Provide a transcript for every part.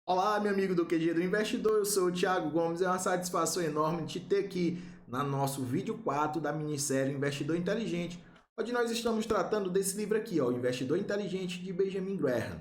Olá, meu amigo do QG do Investidor, eu sou o Thiago Gomes, é uma satisfação enorme te ter aqui no nosso vídeo 4 da minissérie Investidor Inteligente, onde nós estamos tratando desse livro aqui, ó, O Investidor Inteligente, de Benjamin Graham.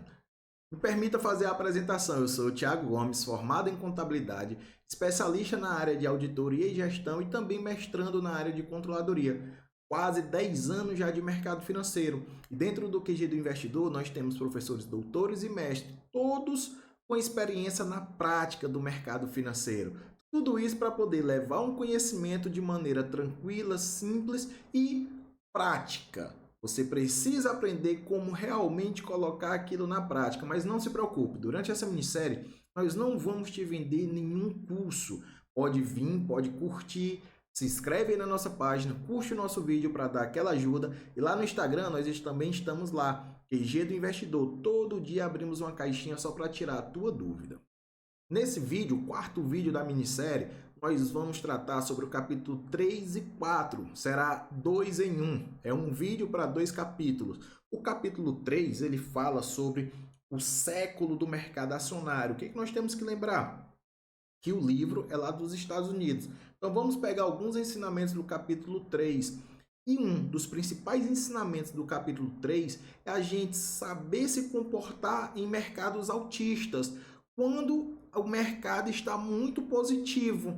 Me permita fazer a apresentação, eu sou o Thiago Gomes, formado em contabilidade, especialista na área de auditoria e gestão e também mestrando na área de controladoria. Quase 10 anos já de mercado financeiro. E dentro do QG do Investidor, nós temos professores doutores e mestres, todos com experiência na prática do mercado financeiro. Tudo isso para poder levar um conhecimento de maneira tranquila, simples e prática. Você precisa aprender como realmente colocar aquilo na prática, mas não se preocupe, durante essa minissérie nós não vamos te vender nenhum curso. Pode vir, pode curtir, se inscreve aí na nossa página, curte o nosso vídeo para dar aquela ajuda. E lá no Instagram nós também estamos lá, QG do Investidor. Todo dia abrimos uma caixinha só para tirar a tua dúvida. Nesse vídeo, o quarto vídeo da minissérie, nós vamos tratar sobre o capítulo 3 e 4. Será 2 em 1. É um vídeo para 2 capítulos. O capítulo 3, ele fala sobre o século do mercado acionário. O que nós temos que lembrar? Que o livro é lá dos Estados Unidos. Então vamos pegar alguns ensinamentos do capítulo 3. E um dos principais ensinamentos do capítulo 3 é a gente saber se comportar em mercados altistas, quando o mercado está muito positivo.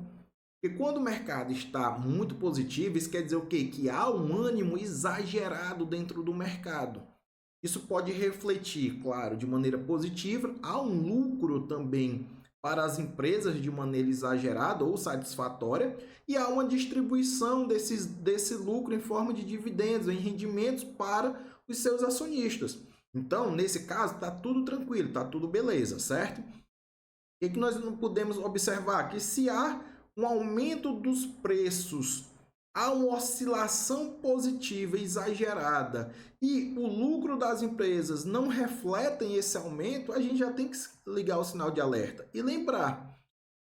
E quando o mercado está muito positivo, isso quer dizer o quê? Que há um ânimo exagerado dentro do mercado. Isso pode refletir, claro, de maneira positiva, há um lucro também para as empresas de maneira exagerada ou satisfatória, e há uma distribuição desse lucro em forma de dividendos, em rendimentos para os seus acionistas. Então, nesse caso, está tudo tranquilo, está tudo beleza, certo? O que nós não podemos observar? Que se há um aumento dos preços, há uma oscilação positiva exagerada e o lucro das empresas não refletem esse aumento, a gente já tem que ligar o sinal de alerta. E lembrar,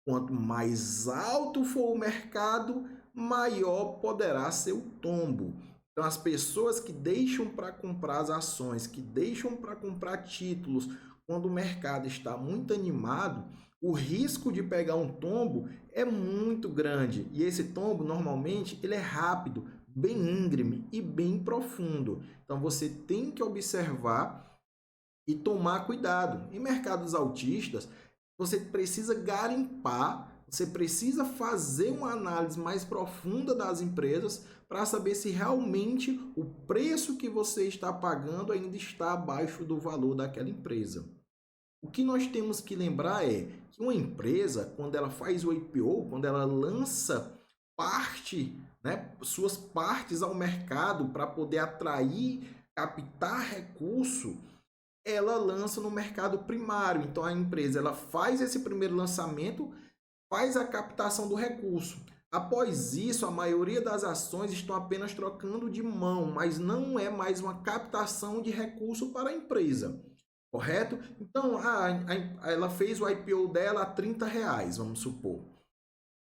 quanto mais alto for o mercado, maior poderá ser o tombo. Então, as pessoas que deixam para comprar as ações, que deixam para comprar títulos, quando o mercado está muito animado, o risco de pegar um tombo é muito grande. E esse tombo, normalmente, ele é rápido, bem íngreme e bem profundo. Então, você tem que observar e tomar cuidado. Em mercados altistas, você precisa garimpar, você precisa fazer uma análise mais profunda das empresas para saber se realmente o preço que você está pagando ainda está abaixo do valor daquela empresa. O que nós temos que lembrar é que uma empresa, quando ela faz o IPO, quando ela lança suas partes ao mercado para poder atrair, captar recurso, ela lança no mercado primário. Então a empresa ela faz esse primeiro lançamento, faz a captação do recurso. Após isso, a maioria das ações estão apenas trocando de mão, mas não é mais uma captação de recurso para a empresa. Correto? Então, ela fez o IPO dela a R$ 30, vamos supor.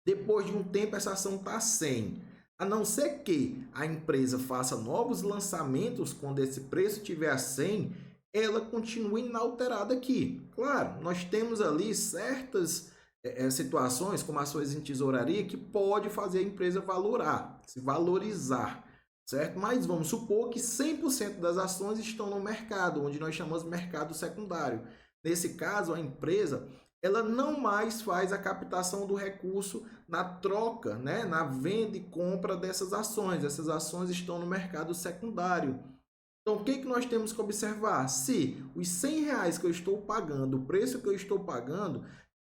Depois de um tempo, essa ação está a 100. A não ser que a empresa faça novos lançamentos quando esse preço estiver a 100, ela continua inalterada aqui. Claro, nós temos ali certas situações, como ações em tesouraria, que pode fazer a empresa se valorizar, certo? Mas vamos supor que 100% das ações estão no mercado, onde nós chamamos de mercado secundário. Nesse caso, a empresa ela não mais faz a captação do recurso na troca, né, na venda e compra dessas ações. Essas ações estão no mercado secundário. Então, o que nós temos que observar? Se os R$ 100 que eu estou pagando, o preço que eu estou pagando,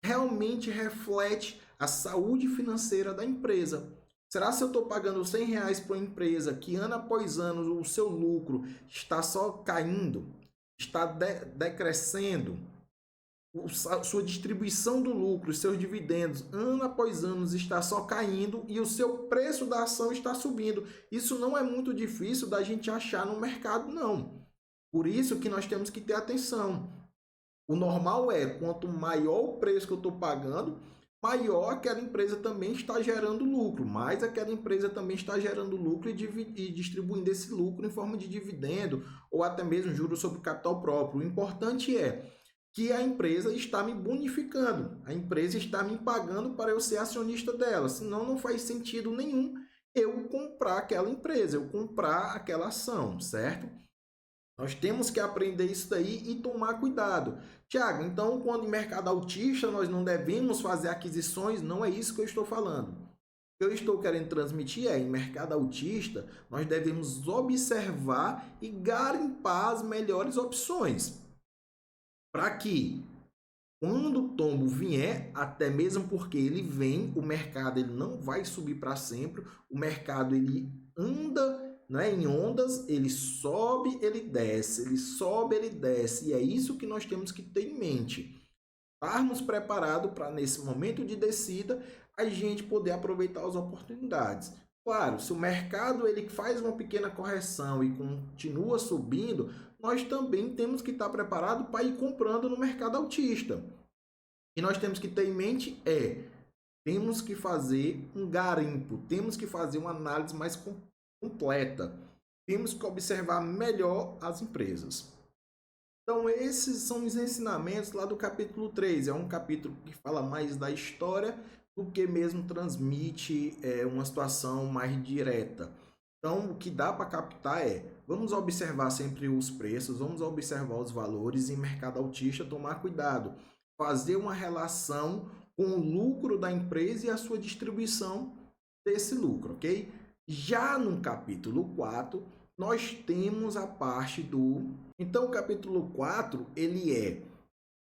realmente reflete a saúde financeira da empresa. Será se eu estou pagando R$ 100 para uma empresa que ano após ano o seu lucro está só caindo, está decrescendo, a sua distribuição do lucro, os seus dividendos, ano após ano está só caindo e o seu preço da ação está subindo? Isso não é muito difícil da gente achar no mercado, não. Por isso que nós temos que ter atenção. O normal é, quanto maior o preço que eu estou pagando, maior aquela empresa também está gerando lucro, mais aquela empresa também está gerando lucro e distribuindo esse lucro em forma de dividendo ou até mesmo juros sobre o capital próprio. O importante é que a empresa está me bonificando, a empresa está me pagando para eu ser acionista dela, senão não faz sentido nenhum eu comprar aquela empresa, eu comprar aquela ação, certo? Nós temos que aprender isso daí e tomar cuidado. Tiago, então quando em mercado altista nós não devemos fazer aquisições, não é isso que eu estou falando. O que eu estou querendo transmitir é, em mercado altista, nós devemos observar e garimpar as melhores opções para que quando o tombo vier, até mesmo porque ele vem, o mercado ele não vai subir para sempre, o mercado ele anda, né, em ondas, ele sobe, ele desce, ele sobe, ele desce, e é isso que nós temos que ter em mente. Estarmos preparados para, nesse momento de descida, a gente poder aproveitar as oportunidades. Claro, se o mercado ele faz uma pequena correção e continua subindo, nós também temos que estar preparados para ir comprando no mercado altista. E nós temos que ter em mente temos que fazer um garimpo, temos que fazer uma análise mais completa, temos que observar melhor as empresas. Então, esses são os ensinamentos lá do capítulo 3. É um capítulo que fala mais da história do que mesmo transmite uma situação mais direta. Então, o que dá para captar vamos observar sempre os preços, vamos observar os valores e em mercado altista tomar cuidado. Fazer uma relação com o lucro da empresa e a sua distribuição desse lucro, ok? Já no capítulo 4, nós temos a parte do... Então, o capítulo 4, ele é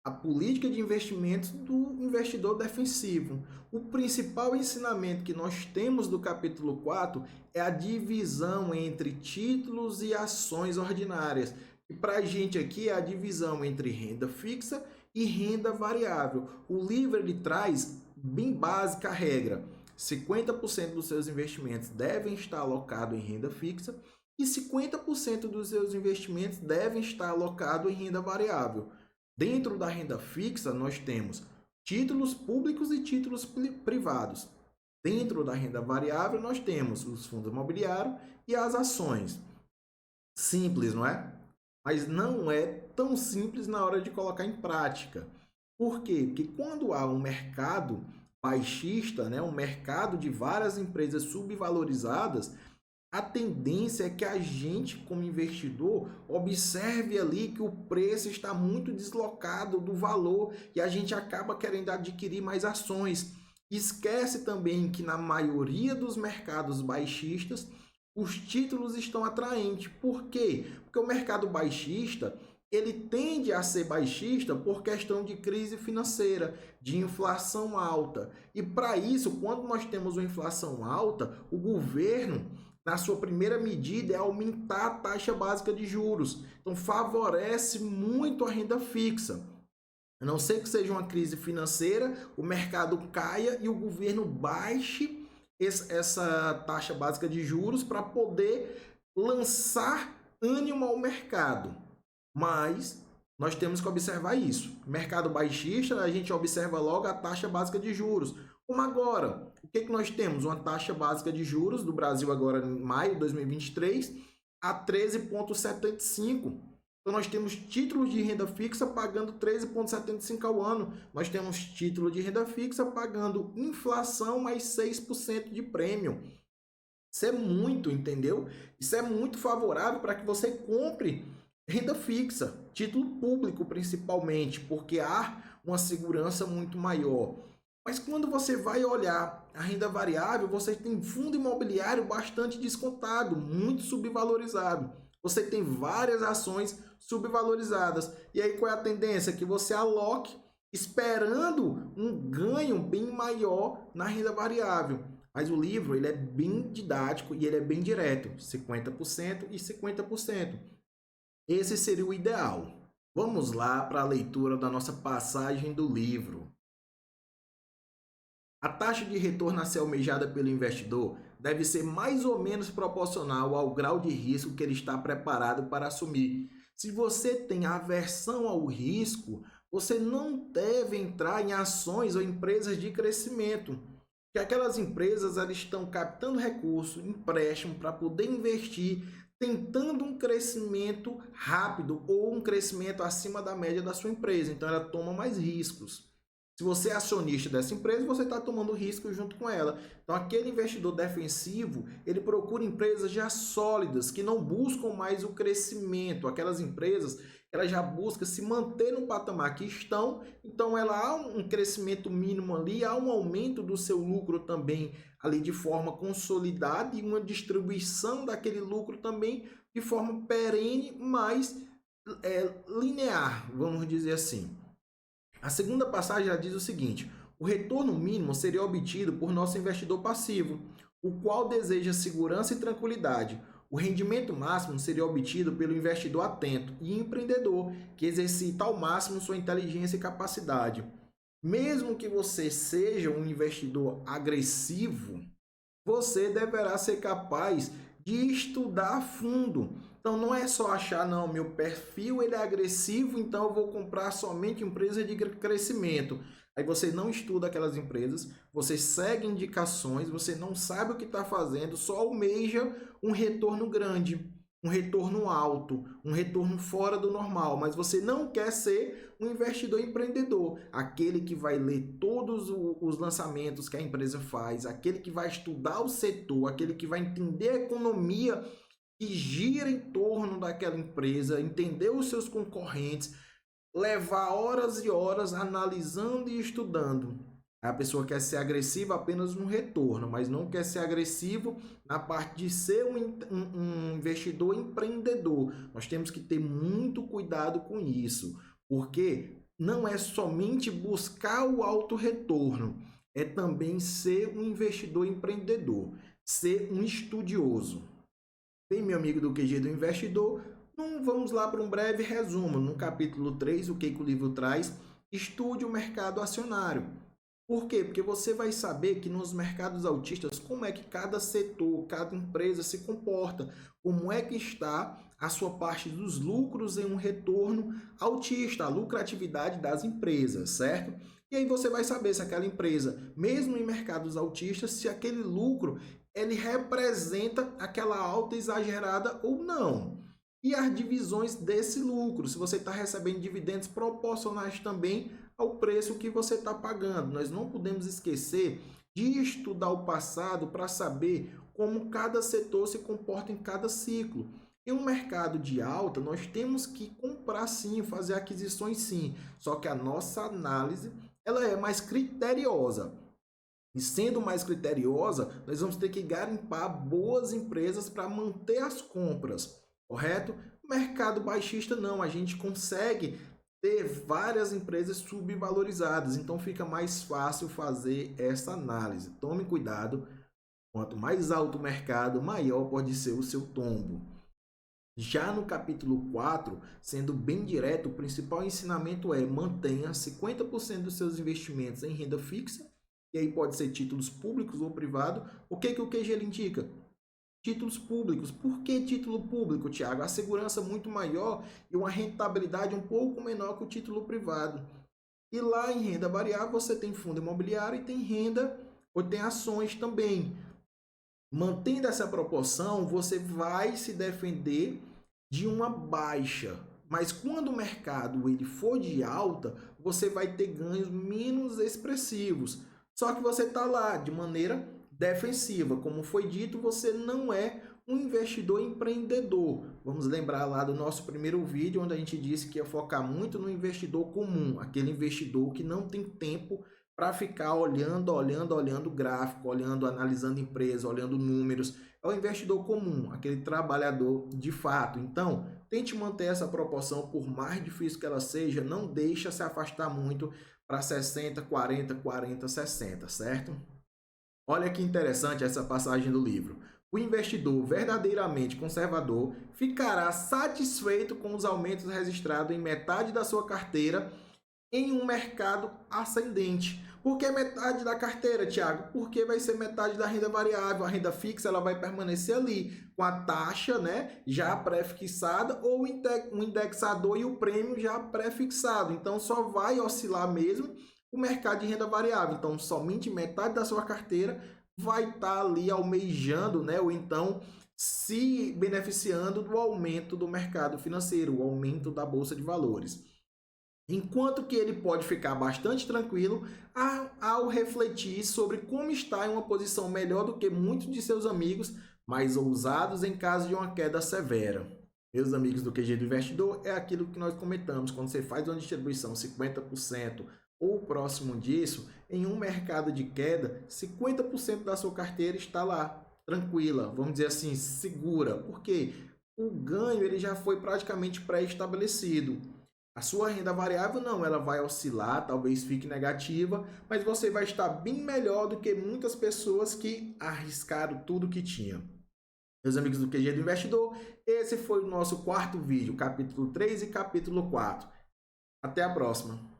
a política de investimentos do investidor defensivo. O principal ensinamento que nós temos do capítulo 4 é a divisão entre títulos e ações ordinárias. E para a gente aqui é a divisão entre renda fixa e renda variável. O livro ele traz bem básica a regra. 50% dos seus investimentos devem estar alocados em renda fixa e 50% dos seus investimentos devem estar alocados em renda variável. Dentro da renda fixa, nós temos títulos públicos e títulos privados. Dentro da renda variável, nós temos os fundos imobiliários e as ações. Simples, não é? Mas não é tão simples na hora de colocar em prática. Por quê? Porque quando há um mercado baixista, né, um mercado de várias empresas subvalorizadas, a tendência é que a gente, como investidor, observe ali que o preço está muito deslocado do valor e a gente acaba querendo adquirir mais ações. Esquece também que na maioria dos mercados baixistas, os títulos estão atraentes. Por quê? Porque o mercado baixista, ele tende a ser baixista por questão de crise financeira, de inflação alta. E para isso, quando nós temos uma inflação alta, o governo, na sua primeira medida, é aumentar a taxa básica de juros. Então, favorece muito a renda fixa. A não ser que seja uma crise financeira, o mercado caia e o governo baixe essa taxa básica de juros para poder lançar ânimo ao mercado. Mas nós temos que observar isso. Mercado baixista, a gente observa logo a taxa básica de juros. Como agora, o que nós temos? Uma taxa básica de juros do Brasil agora em maio de 2023 a 13,75. Então nós temos títulos de renda fixa pagando 13,75 ao ano. Nós temos título de renda fixa pagando inflação mais 6% de prêmio. Isso é muito, entendeu? Isso é muito favorável para que você compre renda fixa, título público principalmente, porque há uma segurança muito maior. Mas quando você vai olhar a renda variável, você tem fundo imobiliário bastante descontado, muito subvalorizado. Você tem várias ações subvalorizadas. E aí qual é a tendência? Que você aloque esperando um ganho bem maior na renda variável. Mas o livro ele é bem didático e ele é bem direto, 50% e 50%. Esse seria o ideal. Vamos lá para a leitura da nossa passagem do livro. A taxa de retorno a ser almejada pelo investidor deve ser mais ou menos proporcional ao grau de risco que ele está preparado para assumir. Se você tem aversão ao risco, você não deve entrar em ações ou empresas de crescimento. Porque aquelas empresas elas estão captando recursos, empréstimo para poder investir, tentando um crescimento rápido ou um crescimento acima da média da sua empresa. Então, ela toma mais riscos. Se você é acionista dessa empresa, você está tomando risco junto com ela. Então, aquele investidor defensivo, ele procura empresas já sólidas, que não buscam mais o crescimento. Aquelas empresas, ela já busca se manter no patamar que estão. Então, ela há um crescimento mínimo ali, há um aumento do seu lucro também ali de forma consolidada e uma distribuição daquele lucro também de forma perene, mas linear, vamos dizer assim. A segunda passagem já diz o seguinte: o retorno mínimo seria obtido por nosso investidor passivo, o qual deseja segurança e tranquilidade. O rendimento máximo seria obtido pelo investidor atento e empreendedor, que exercita ao máximo sua inteligência e capacidade. Mesmo que você seja um investidor agressivo, você deverá ser capaz de estudar a fundo. Então não é só achar, não, meu perfil ele é agressivo, então eu vou comprar somente empresas de crescimento. Aí você não estuda aquelas empresas, você segue indicações, você não sabe o que está fazendo, só almeja um retorno grande, um retorno alto, um retorno fora do normal, mas você não quer ser um investidor empreendedor, aquele que vai ler todos os lançamentos que a empresa faz, aquele que vai estudar o setor, aquele que vai entender a economia que gira em torno daquela empresa, entender os seus concorrentes, levar horas e horas analisando e estudando. A pessoa quer ser agressiva apenas no retorno, mas não quer ser agressivo na parte de ser um investidor empreendedor. Nós temos que ter muito cuidado com isso, porque não é somente buscar o alto retorno, é também ser um investidor empreendedor, ser um estudioso. Bem, meu amigo do QG do Investidor, vamos lá para um breve resumo. No capítulo 3, o que o livro traz? Estude o mercado acionário. Por quê? Porque você vai saber que nos mercados altistas, como é que cada setor, cada empresa se comporta, como é que está a sua parte dos lucros em um retorno altista, a lucratividade das empresas, certo? E aí você vai saber se aquela empresa, mesmo em mercados altistas, se aquele lucro ele representa aquela alta exagerada ou não. E as divisões desse lucro, se você está recebendo dividendos proporcionais também ao preço que você está pagando. Nós não podemos esquecer de estudar o passado para saber como cada setor se comporta em cada ciclo. Em um mercado de alta, nós temos que comprar sim, fazer aquisições sim, só que a nossa análise ela é mais criteriosa. E sendo mais criteriosa, nós vamos ter que garimpar boas empresas para manter as compras, correto? Mercado baixista não, a gente consegue ter várias empresas subvalorizadas, então fica mais fácil fazer essa análise. Tome cuidado, quanto mais alto o mercado, maior pode ser o seu tombo. Já no capítulo 4, sendo bem direto, o principal ensinamento é mantenha 50% dos seus investimentos em renda fixa, e aí pode ser títulos públicos ou privados. O que o QG indica? Títulos públicos. Por que título público, Tiago? A segurança muito maior e uma rentabilidade um pouco menor que o título privado. E lá em renda variável você tem fundo imobiliário e tem renda ou tem ações também. Mantendo essa proporção, você vai se defender de uma baixa. Mas quando o mercado ele for de alta, você vai ter ganhos menos expressivos. Só que você está lá de maneira defensiva. Como foi dito, você não é um investidor empreendedor. Vamos lembrar lá do nosso primeiro vídeo, onde a gente disse que ia focar muito no investidor comum, aquele investidor que não tem tempo para ficar olhando o gráfico, analisando empresa, olhando números. É o investidor comum, aquele trabalhador de fato. Então, tente manter essa proporção, por mais difícil que ela seja, não deixa se afastar muito para 60, 40, 40, 60, certo? Olha que interessante essa passagem do livro. O investidor verdadeiramente conservador ficará satisfeito com os aumentos registrados em metade da sua carteira em um mercado ascendente. Por que metade da carteira, Tiago? Porque vai ser metade da renda variável. A renda fixa ela vai permanecer ali com a taxa, né, já pré-fixada, ou o indexador e o prêmio já pré-fixado. Então só vai oscilar mesmo o mercado de renda variável. Então somente metade da sua carteira vai estar ali almejando, né, ou então se beneficiando do aumento do mercado financeiro, o aumento da bolsa de valores. Enquanto que ele pode ficar bastante tranquilo ao refletir sobre como está em uma posição melhor do que muitos de seus amigos mais ousados em caso de uma queda severa. Meus amigos do QG do Investidor, é aquilo que nós comentamos, quando você faz uma distribuição 50% ou próximo disso, em um mercado de queda, 50% da sua carteira está lá, tranquila, vamos dizer assim, segura, porque o ganho ele já foi praticamente pré-estabelecido. A sua renda variável não, ela vai oscilar, talvez fique negativa, mas você vai estar bem melhor do que muitas pessoas que arriscaram tudo que tinham. Meus amigos do QG do Investidor, esse foi o nosso quarto vídeo, capítulo 3 e capítulo 4. Até a próxima!